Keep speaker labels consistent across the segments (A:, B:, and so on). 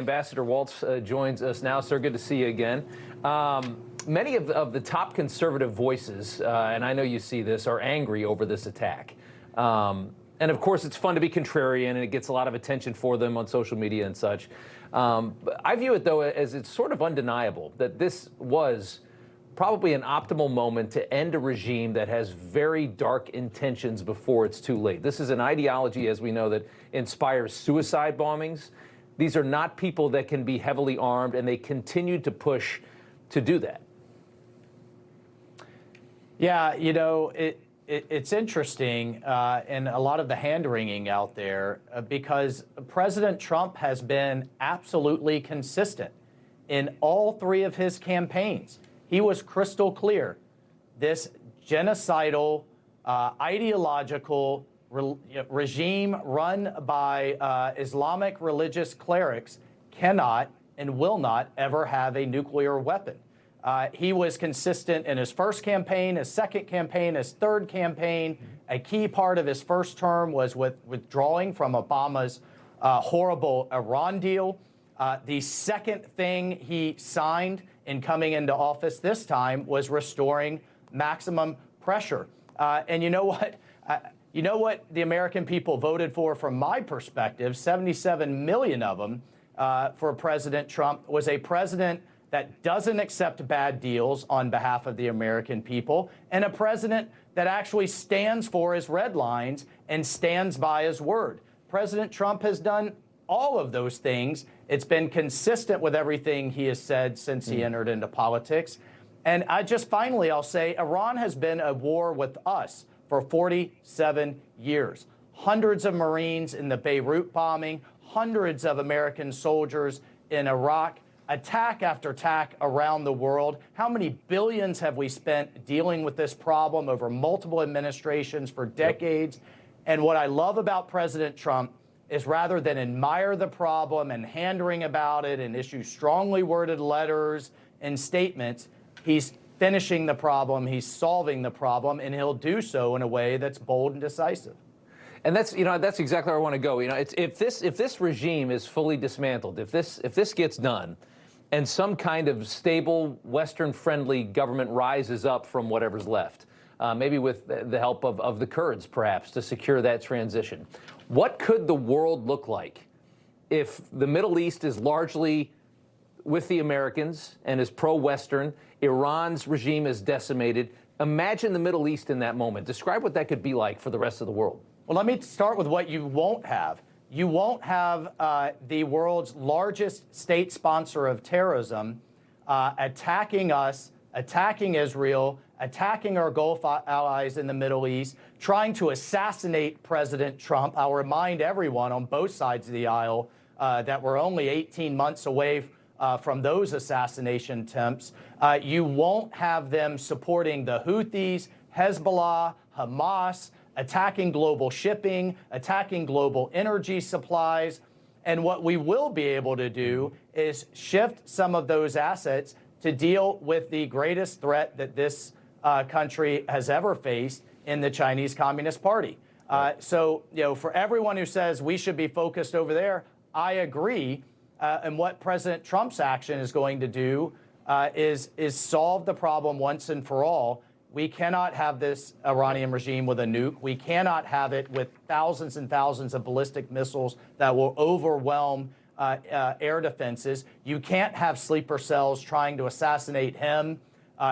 A: Ambassador Waltz joins us now. Sir, good to see you again. Many of the top conservative voices, and I know you see this, are angry over this attack. And of course, it's fun to be contrarian, and it gets a lot of attention for them on social media and such. But I view it, though, as it's sort of undeniable that this was probably an optimal moment to end a regime that has very dark intentions before it's too late. This is an ideology, as we know, that inspires suicide bombings. These are not people that can be heavily armed, and they continue to push to do that.
B: Yeah, you know, it's interesting, and a lot of the hand-wringing out there, because President Trump has been absolutely consistent in all three of his campaigns. He was crystal clear. This genocidal, ideological regime run by Islamic religious clerics cannot and will not ever have a nuclear weapon. He was consistent in his first campaign, his second campaign, his third campaign. A key part of his first term was withdrawing from Obama's horrible Iran deal. The second thing he signed in coming into office this time was restoring maximum pressure. And you know what? You know what the American people voted for from my perspective, 77 million of them for President Trump, was a president that doesn't accept bad deals on behalf of the American people, and a president that actually stands for his red lines and stands by his word. President Trump has done all of those things. It's been consistent with everything he has said since he entered into politics. And I'll say, Iran has been at war with us for 47 years. Hundreds of Marines in the Beirut bombing, hundreds of American soldiers in Iraq, attack after attack around the world. How many billions have we spent dealing with this problem over multiple administrations for decades? Yep. And what I love about President Trump is, rather than admire the problem and hand-wring about it and issue strongly worded letters and statements, he's finishing the problem, he's solving the problem, and he'll do so in a way that's bold and decisive.
A: And that's exactly where I want to go. If this regime is fully dismantled, if this gets done, and some kind of stable, Western-friendly government rises up from whatever's left, maybe with the help of the Kurds, perhaps, to secure that transition, what could the world look like if the Middle East is largely with the Americans and is pro-Western, Iran's regime is decimated? Imagine the Middle East in that moment. Describe what that could be like for the rest of the world.
B: Well, let me start with what you won't have. You won't have the world's largest state sponsor of terrorism attacking us, attacking Israel, attacking our Gulf allies in the Middle East, trying to assassinate President Trump. I'll remind everyone on both sides of the aisle that we're only 18 months away from those assassination attempts. You won't have them supporting the Houthis, Hezbollah, Hamas, attacking global shipping, attacking global energy supplies. And what we will be able to do is shift some of those assets to deal with the greatest threat that this country has ever faced in the Chinese Communist Party. So, you know, for everyone who says we should be focused over there, I agree. And what President Trump's action is going to do is solve the problem once and for all. We cannot have this Iranian regime with a nuke. We cannot have it with thousands and thousands of ballistic missiles that will overwhelm air defenses. You can't have sleeper cells trying to assassinate him,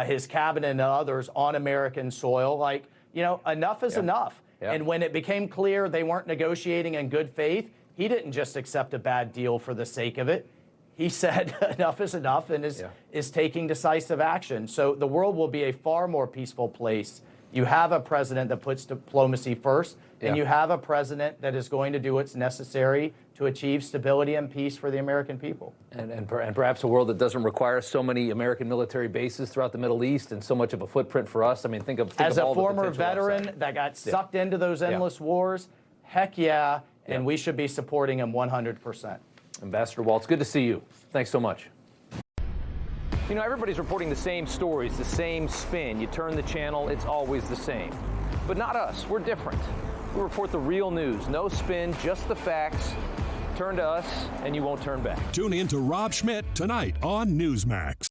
B: his cabinet, and others on American soil. Like, you know, enough is enough. Yeah. And when it became clear they weren't negotiating in good faith, he didn't just accept a bad deal for the sake of it. He said enough is enough and is taking decisive action. So the world will be a far more peaceful place. You have a president that puts diplomacy first, and you have a president that is going to do what's necessary to achieve stability and peace for the American people.
A: And perhaps a world that doesn't require so many American military bases throughout the Middle East and so much of a footprint for us. I mean, think of
B: as
A: all
B: a former veteran
A: upside
B: that got sucked into those endless wars, heck yeah, and we should be supporting him 100%.
A: Ambassador Waltz, good to see you. Thanks so much. You know, everybody's reporting the same stories, the same spin. You turn the channel, it's always the same. But not us. We're different. We report the real news. No spin, just the facts. turn to us and you won't turn back.
C: Tune in to Rob Schmitt tonight on Newsmax.